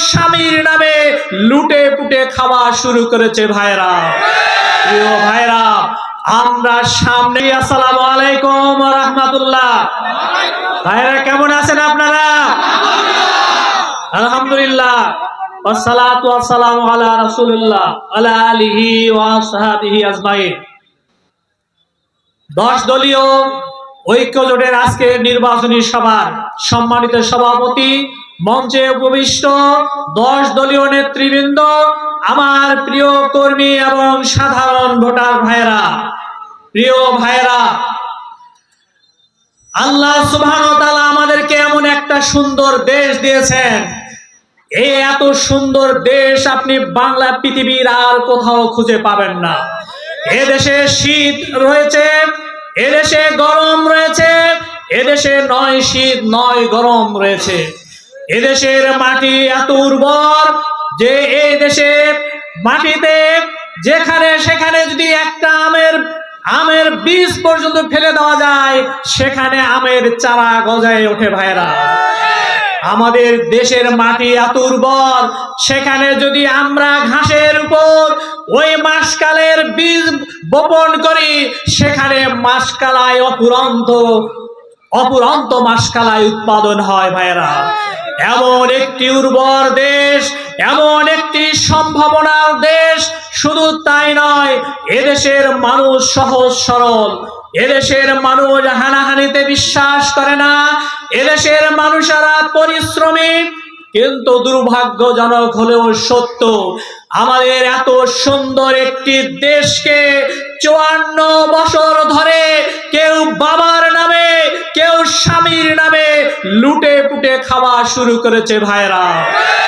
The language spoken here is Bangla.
স্বামীর নামে লুটে পুটে খাওয়া শুরু করেছে ভাইরা। প্রিয় ভাইরা, আমরা সামনে। আসসালামু আলাইকুম ওয়া রাহমাতুল্লাহ। ভাইরা কেমন আছেন আপনারা? আলহামদুলিল্লাহ। ওয়াসসালাতু ওয়াসসালামু আলা রাসূলিল্লাহ আলা আলিহি ওয়া আসহাবিহি আজমাইন। 10 দলীয় ঐক্য জোটের আজকের নির্বাচনী সভার সম্মানিত সভাপতি, মঞ্চে উপবিষ্ট 10 দলীয় নেতৃবৃন্দ, আমার প্রিয় কর্মী এবং সাধারণ ভোটার ভাইরা, প্রিয় ভাইরা, আল্লাহ সুবহানাহু ওয়া তাআলা আমাদেরকে এমন একটা সুন্দর দেশ দিয়েছেন। এই এত সুন্দর দেশ আপনি বাংলা পৃথিবীর আর কোথাও খুঁজে পাবেন না। এদেশে শীত রয়েছে, এদেশে গরম রয়েছে, এদেশে নয় শীত নয় গরম রয়েছে। এদেশের মাটি এত উর্বর যে এই দেশে মাটিতে যেখানে সেখানে যদি একটা আমের বীজ পর্যন্ত ফেলে দেওয়া যায়, সেখানে আমের চারা গজায় ওঠে ভাইরা। আমাদের দেশের মাটি এত উর্বর, সেখানে যদি আমরা ঘাসের উপর ওই মাসকালের বীজ বপন করি, সেখানে মাসকালায় অপুরন্ত মাসকালায় উৎপাদন হয় ভাইরা। এমন একটি উর্বর দেশ, এমন একটি সম্ভাবনার দেশ। শুধু তাই নয়, এদেশের মানুষ সহজ সরল, এদেশের মানুষ হানাহানিতে বিশ্বাস করে না, এদেশের মানুষেরা পরিশ্রমী। কিন্তু দুর্ভাগ্যজনক হলেও সত্য, আমাদের এত সুন্দর একটি দেশকে 54 বছর ধরে কেউ বাবার নামে, কেউ স্বামীর নামে লুটে পুটে খাওয়া শুরু করেছে ভাইরা।